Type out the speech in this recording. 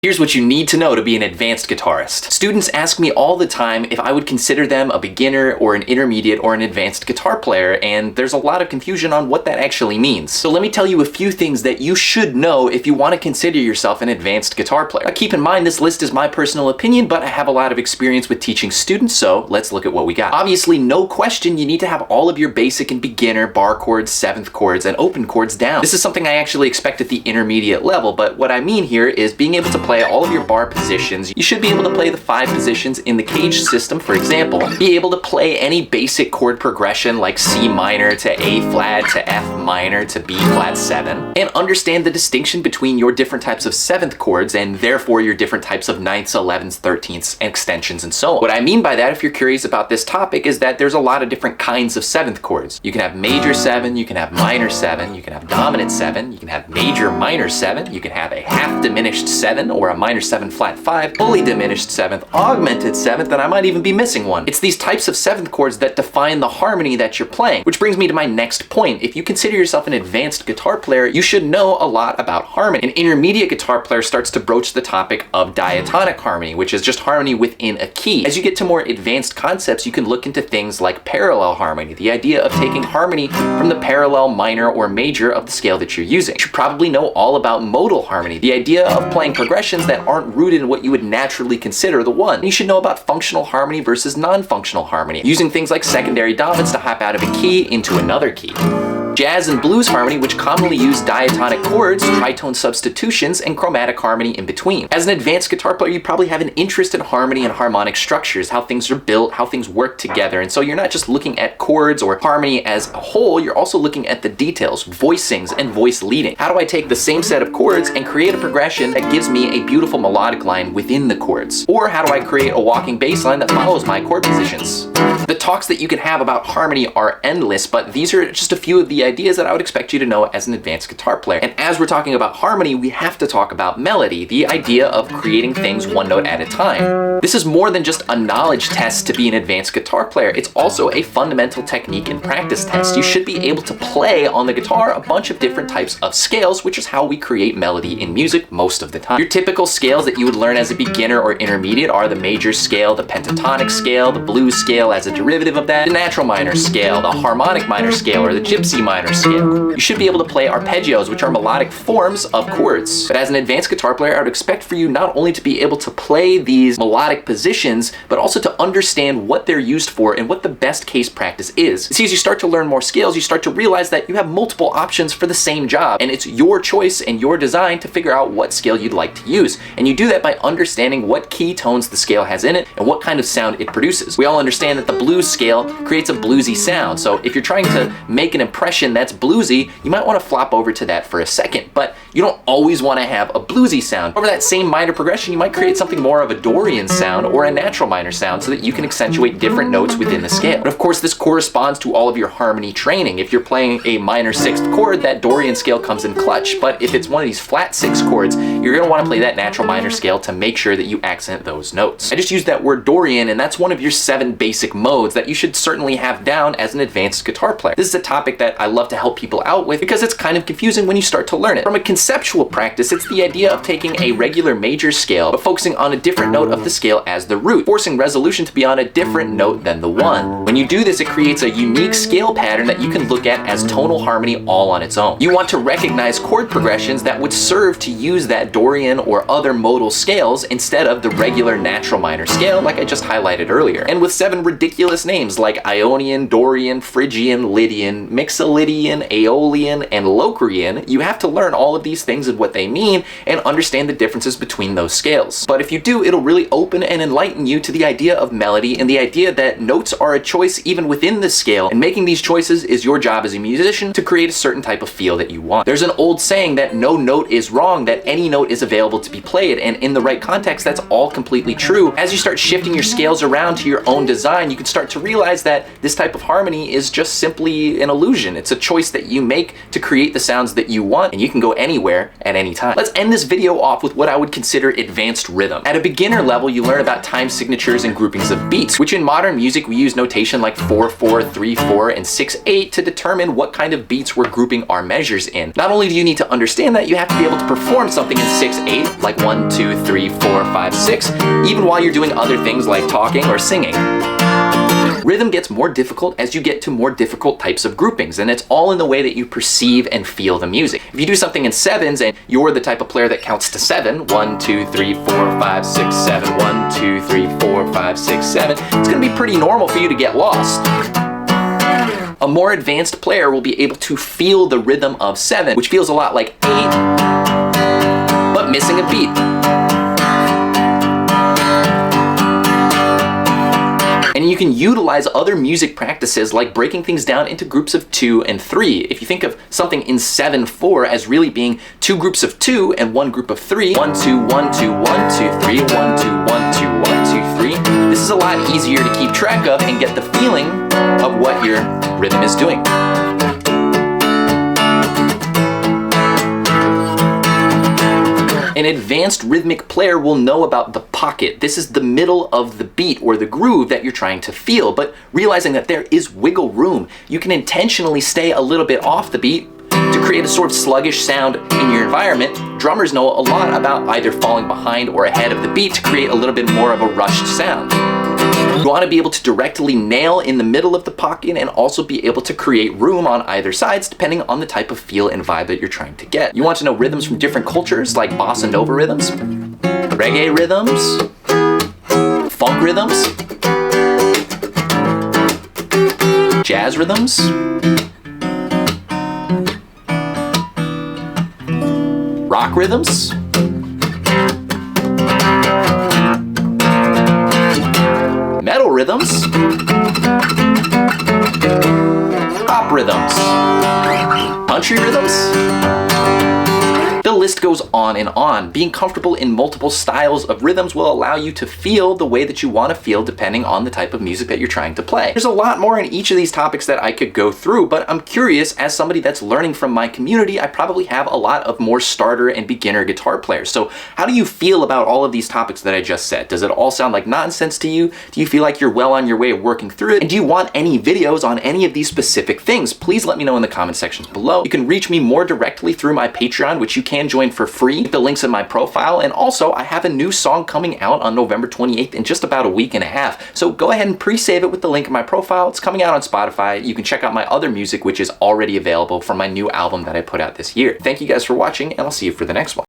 Here's what you need to know to be an advanced guitarist. Students ask me all the time if I would consider them a beginner or an intermediate or an advanced guitar player, and there's a lot of confusion on what that actually means. So let me tell you a few things that you should know if you want to consider yourself an advanced guitar player. Now, keep in mind this list is my personal opinion, but I have a lot of experience with teaching students, so let's look at what we got. Obviously, no question, you need to have all of your basic and beginner bar chords, seventh chords, and open chords down. This is something I actually expect at the intermediate level, but what I mean here is being able to play all of your bar positions. You should be able to play the 5 positions in the cage system, for example. Be able to play any basic chord progression like C minor to A flat to F minor to B flat 7, and understand the distinction between your different types of 7th chords and therefore your different types of 9ths, 11ths, 13ths, and extensions and so on. What I mean by that, if you're curious about this topic, is that there's a lot of different kinds of 7th chords. You can have major 7, you can have minor 7, you can have dominant 7, you can have major minor 7, you can have a half diminished 7 or a minor 7 flat 5, fully diminished 7th, augmented 7th, and I might even be missing one. It's these types of 7th chords that define the harmony that you're playing, which brings me to my next point. If you consider yourself an advanced guitar player, you should know a lot about harmony. An intermediate guitar player starts to broach the topic of diatonic harmony, which is just harmony within a key. As you get to more advanced concepts, you can look into things like parallel harmony, the idea of taking harmony from the parallel minor or major of the scale that you're using. You should probably know all about modal harmony, the idea of playing progressions that aren't rooted in what you would naturally consider the one. And you should know about functional harmony versus non-functional harmony, using things like secondary dominants to hop out of a key into another key. Jazz and blues harmony, which commonly use diatonic chords, tritone substitutions, and chromatic harmony in between. As an advanced guitar player, you probably have an interest in harmony and harmonic structures, how things are built, how things work together, and so you're not just looking at chords or harmony as a whole, you're also looking at the details, voicings, and voice leading. How do I take the same set of chords and create a progression that gives me a beautiful melodic line within the chords? Or how do I create a walking bass line that follows my chord positions? The talks that you can have about harmony are endless, but these are just a few of the ideas that I would expect you to know as an advanced guitar player. And as we're talking about harmony, we have to talk about melody, the idea of creating things one note at a time. This is more than just a knowledge test to be an advanced guitar player. It's also a fundamental technique and practice test. You should be able to play on the guitar a bunch of different types of scales, which is how we create melody in music most of the time. Your typical scales that you would learn as a beginner or intermediate are the major scale, the pentatonic scale, the blues scale as a derivative of that, the natural minor scale, the harmonic minor scale, or the gypsy minor scale. You should be able to play arpeggios, which are melodic forms of chords. But as an advanced guitar player, I would expect for you not only to be able to play these melodic positions, but also to understand what they're used for and what the best case practice is. See, as you start to learn more scales, you start to realize that you have multiple options for the same job, and it's your choice and your design to figure out what scale you'd like to use. And you do that by understanding what key tones the scale has in it and what kind of sound it produces. We all understand that the blues scale creates a bluesy sound, so if you're trying to make an impression that's bluesy, you might want to flop over to that for a second, but you don't always want to have a bluesy sound. Over that same minor progression, you might create something more of a Dorian sound or a natural minor sound so that you can accentuate different notes within the scale. But of course, this corresponds to all of your harmony training. If you're playing a minor 6th chord, that Dorian scale comes in clutch, but if it's one of these flat 6 chords, you're going to want to play that natural minor scale to make sure that you accent those notes. I just used that word Dorian, and that's one of your 7 basic modes that you should certainly have down as an advanced guitar player. This is a topic that I love to help people out with because it's kind of confusing when you start to learn it. From a conceptual practice, it's the idea of taking a regular major scale, but focusing on a different note of the scale as the root, forcing resolution to be on a different note than the 1. When you do this, it creates a unique scale pattern that you can look at as tonal harmony all on its own. You want to recognize chord progressions that would serve to use that Dorian or other modal scales instead of the regular natural minor scale like I just highlighted earlier. And with 7 ridiculous names like Ionian, Dorian, Phrygian, Lydian, Mixolydian, Aeolian, and Locrian, you have to learn all of these things and what they mean and understand the differences between those scales. But if you do, it'll really open and enlighten you to the idea of melody and the idea that notes are a choice even within the scale, and making these choices is your job as a musician to create a certain type of feel that you want. There's an old saying that no note is wrong, that any note is available to be played, and in the right context, that's all completely true. As you start shifting your scales around to your own design, you can start to realize that this type of harmony is just simply an illusion. It's It's a choice that you make to create the sounds that you want, and you can go anywhere at any time. Let's end this video off with what I would consider advanced rhythm. At a beginner level, you learn about time signatures and groupings of beats, which in modern music we use notation like 4/4, 3/4, and 6/8 to determine what kind of beats we're grouping our measures in. Not only do you need to understand that, you have to be able to perform something in 6/8, like 1, 2, 3, 4, 5, 6, even while you're doing other things like talking or singing. Rhythm gets more difficult as you get to more difficult types of groupings, and it's all in the way that you perceive and feel the music. If you do something in 7s and you're the type of player that counts to 7, 1, 2, 3, 4, 5, 6, 7, 1, 2, 3, 4, 5, 6, 7, it's going to be pretty normal for you to get lost. A more advanced player will be able to feel the rhythm of 7, which feels a lot like 8, but missing a beat. And you can utilize other music practices like breaking things down into groups of 2 and 3. If you think of something in 7/4 as really being 2 groups of 2 and 1 group of 3, 1, 2, 1, 2, 1, 2, 3, 1, 2, 1, 2, 1, 2, 3, this is a lot easier to keep track of and get the feeling of what your rhythm is doing. An advanced rhythmic player will know about the pocket. This is the middle of the beat or the groove that you're trying to feel, but realizing that there is wiggle room. You can intentionally stay a little bit off the beat to create a sort of sluggish sound in your environment. Drummers know a lot about either falling behind or ahead of the beat to create a little bit more of a rushed sound. You want to be able to directly nail in the middle of the pocket and also be able to create room on either sides depending on the type of feel and vibe that you're trying to get. You want to know rhythms from different cultures like bossa nova rhythms, reggae rhythms, funk rhythms, jazz rhythms, rock rhythms, metal rhythms, pop rhythms, country rhythms. The list goes on and on. Being comfortable in multiple styles of rhythms will allow you to feel the way that you want to feel depending on the type of music that you're trying to play. There's a lot more in each of these topics that I could go through, but I'm curious, as somebody that's learning from my community, I probably have a lot of more starter and beginner guitar players. So how do you feel about all of these topics that I just said? Does it all sound like nonsense to you? Do you feel like you're well on your way of working through it? And do you want any videos on any of these specific things? Please let me know in the comment sections below. You can reach me more directly through my Patreon, which you can join for free. The link's in my profile, and also I have a new song coming out on November 28th in just about a week and a half. So go ahead and pre-save it with the link in my profile. It's coming out on Spotify. You can check out my other music, which is already available from my new album that I put out this year. Thank you guys for watching, and I'll see you for the next one.